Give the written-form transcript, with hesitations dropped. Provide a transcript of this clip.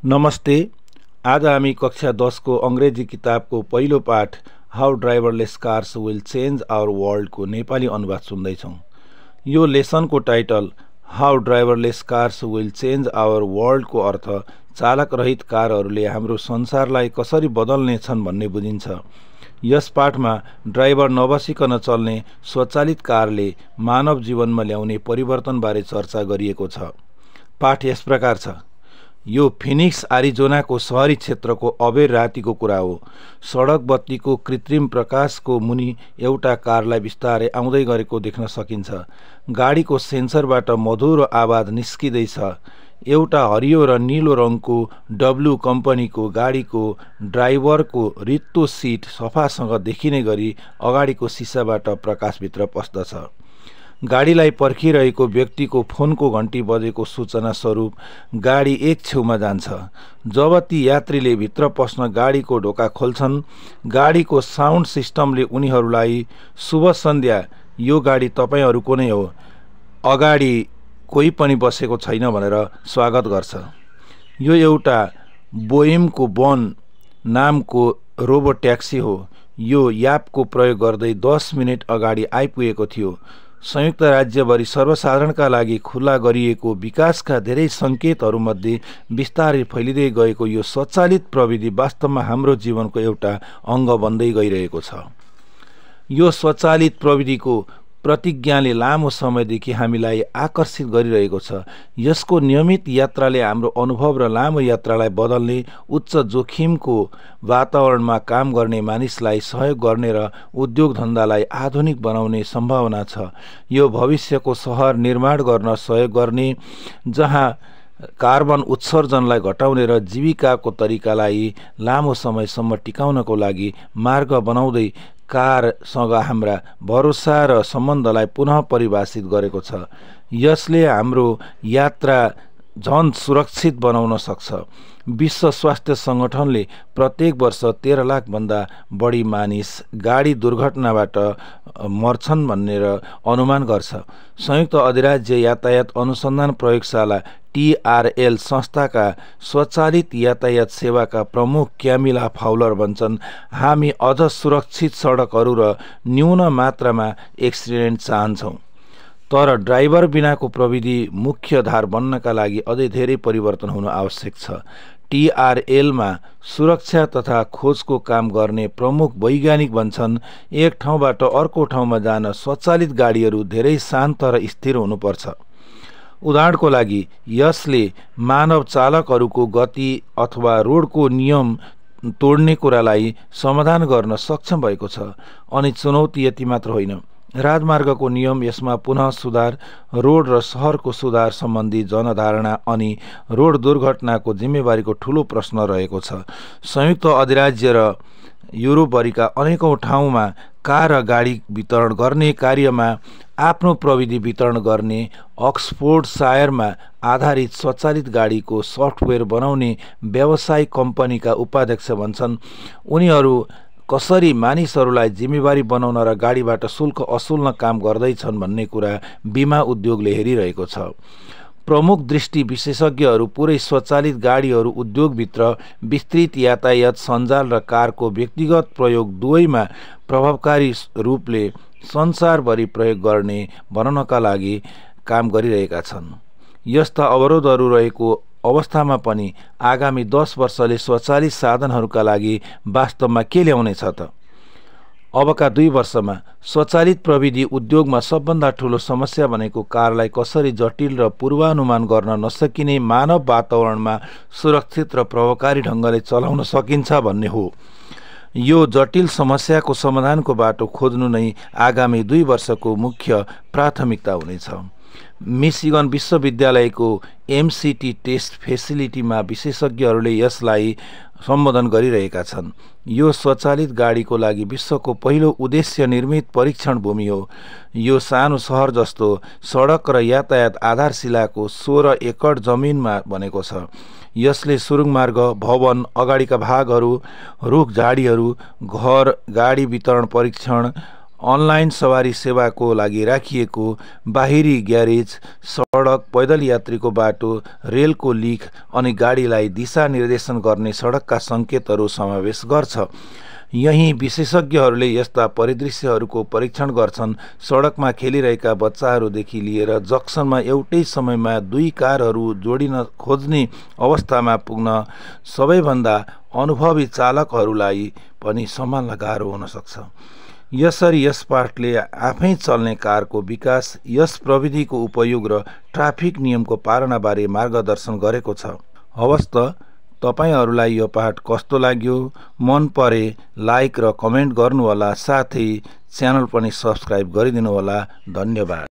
नमस्ते। आज हामी कक्षा 10 को अंग्रेजी किताबको पहिलो पाठ how driverless cars will change our world को नेपाली अनुवाद सुन्दैछौँ। यो लेसनको title how driverless cars will change our world को अर्थ चालक रहित कारहरूले हाम्रो संसारलाई कसरी बदल्नेछन् भन्ने बुझिन्छ। यस पाठमा ड्राइभर नबसिकन चल्ने स्वचालित कारले मानव जीवनमा ल्याउने परिवर्तनबारे चर्चा गरिएको छ। पाठ यस प्रकार छ। यो फिनिक्स एरिजोनाको शहरी क्षेत्रको अबेर रातिको कुरा हो। सडक बत्तीको कृत्रिम प्रकाशको मुनि एउटा कारलाई बिस्तारै आउँदै गरेको देख्न सकिन्छ। गाडीको सेन्सरबाट मधुरो आवाज निस्किँदैछ। एउटा हरियो र नीलो रङको डब्लु कम्पनीको गाडीको ड्राइभरको रित्तो सिट सफासँग देखिने गरी अगाडिको सिसाबाट प्रकाशभित्र पस्दछ। गाडीलाई पर्खिरहेको व्यक्तिको फोनको घन्टी बजेको सूचना स्वरूप गाडी एक छेउमा जान्छ। जब ती यात्रीले भित्र पस्न गाडीको ढोका खोल्छन्, गाडीको साउन्ड सिस्टमले उनीहरूलाई शुभ सन्ध्या, यो गाडी तपाईहरूको नै हो, अगाडि कोही पनि बसेको छैन भनेर स्वागत गर्छ। यो एउटा बोइमको बन नामको रोबो ट्याक्सी हो। यो यापको प्रयोग गर्दै 10 मिनेट अगाडि आइपुगेको थियो। संयुक्त राज्यभरि सर्वसाधारणका लागि खुला गरिएको विकासका धेरै सङ्केतहरूमध्ये बिस्तारै फैलिँदै गएको यो स्वचालित प्रविधि वास्तवमा हाम्रो जीवनको एउटा अङ्ग बन्दै गइरहेको छ। यो स्वचालित प्रविधिको प्रतिज्ञाले लामो समयदेखि हामीलाई आकर्षित गरिरहेको छ। यसको नियमित यात्राले हाम्रो अनुभव र लामो यात्रालाई बदल्ने, उच्च जोखिमको वातावरणमा काम गर्ने मानिसलाई सहयोग गर्ने र उद्योग धन्दालाई आधुनिक बनाउने सम्भावना छ। यो भविष्यको सहर निर्माण गर्न सहयोग गर्ने, जहाँ कार्बन उत्सर्जनलाई घटाउने र जीविकाको तरिकालाई लामो समयसम्म टिकाउनको लागि मार्ग बनाउँदै कारसँग हाम्रा भरोसा र सम्बन्धलाई पुनः परिभाषित गरेको छ। यसले हाम्रो यात्रा झन सुरक्षित बनाउन सक्छ। विश्व स्वास्थ्य सङ्गठनले प्रत्येक वर्ष 13 लाख भन्दा बढी मानिस गाडी दुर्घटनाबाट मर्छन् भनेर अनुमान गर्छ। संयुक्त अधिराज्य यातायात अनुसन्धान प्रयोगशाला TRL संस्थाका स्वचालित यातायात सेवाका प्रमुख क्यामिला फाउलर भन्छन्, हामी अझ सुरक्षित सडकहरू र न्यून मात्रामा एक्सिडेन्ट चाहन्छौँ। तर ड्राइभर बिनाको प्रविधि मुख्य धार बन्नका लागि अझै धेरै परिवर्तन हुन आवश्यक छ। TRLमा सुरक्षा तथा खोजको काम गर्ने प्रमुख वैज्ञानिक भन्छन्, एक ठाउँबाट अर्को ठाउँमा जान स्वचालित गाडीहरू धेरै शान्त र स्थिर हुनुपर्छ। उदाहरणको लागि, यसले मानव चालकहरूको गति अथवा रोडको नियम तोड्ने कुरालाई समाधान गर्न सक्षम भएको छ। अनि चुनौती यति मात्र होइन, राजमार्गको नियम, यसमा पुनः सुधार, रोड र सहरको सुधार सम्बन्धी जनधारणा अनि रोड दुर्घटनाको जिम्मेवारीको ठूलो प्रश्न रहेको छ। संयुक्त अधिराज्य र युरोपभरिका अनेकौं ठाउँमा कार र गाडी वितरण गर्ने कार्यमा आफ्नो प्रविधि वितरण गर्ने अक्सफोर्डसायरमा आधारित स्वचालित गाडीको सफ्टवेयर बनाउने व्यावसायिक कम्पनीका उपाध्यक्ष भन्छन्, उनीहरू कसरी मानिसहरूलाई जिम्मेवारी बनाउन र गाडीबाट शुल्क असुल्न काम गर्दैछन् भन्ने कुरा बिमा उद्योगले हेरिरहेको छ। प्रमुख दृष्टि विशेषज्ञहरू पुरै स्वचालित गाडीहरू उद्योगभित्र विस्तृत यातायात सञ्जाल र कारको व्यक्तिगत प्रयोग दुवैमा प्रभावकारी रूपले संसारभरि प्रयोग गर्ने बनाउनका लागि काम गरिरहेका छन्। यस्ता अवरोधहरू रहेको अवस्थामा पनि आगामी 10 वर्षले स्वचालित साधनहरूका लागि वास्तवमा के ल्याउनेछ त? अबका 2 वर्षमा स्वचालित प्रविधि उद्योगमा सबभन्दा ठूलो समस्या भनेको कारलाई कसरी जटिल र पूर्वानुमान गर्न नसकिने मानव वातावरणमा सुरक्षित र प्रभावकारी ढङ्गले चलाउन सकिन्छ भन्ने हो। यो जटिल समस्याको समाधानको बाटो खोज्नु नै आगामी 2 वर्षको मुख्य प्राथमिकता हुनेछ। मिशिगन विश्वविद्यालयको MCT टेस्ट फेसिलिटीमा विशेषज्ञहरूले यसलाई सम्बोधन गरिरहेका छन्। यो स्वचालित गाडीको लागि विश्वको पहिलो उद्देश्य निर्मित परीक्षण भूमि हो। यो सानो सहर जस्तो सडक र यातायात आधारशिलाको 16 एकड जमिनमा बनेको छ। यसले सुरुङ मार्ग, भवन, अगाडिका भागहरू, रुख झाडीहरू, घर, गाडी वितरण परीक्षण अनलाइन सवारी सेवाको लागि राखिएको बाहिरी ग्यारेज, सडक, पैदल यात्रीको बाटो, रेलको लिक अनि गाडीलाई दिशा निर्देशन गर्ने सडकका सङ्केतहरू समावेश गर्छ। यही विशेषज्ञहरूले यस्ता परिदृश्यहरूको परीक्षण गर्छन्। सडकमा खेलिरहेका बच्चाहरूदेखि लिएर जक्सनमा एउटै समयमा 2 कारहरू जोडिन खोज्ने अवस्थामा पुग्न सबैभन्दा अनुभवी चालकहरूलाई पनि सम्हाल्न गाह्रो हुन सक्छ। यसरी यस पाठले आफै चल्ने कारको विकास, यस प्रविधिको उपयोग र ट्राफिक नियमको पालनाबारे मार्गदर्शन गरेको छ। हवस् त, तपाईहरूलाई यो पाठ कस्तो लाग्यो? मन परे लाइक र कमेन्ट गर्नुहोला, साथै च्यानल पनि सब्स्क्राइब गरिदिनुहोला। धन्यवाद।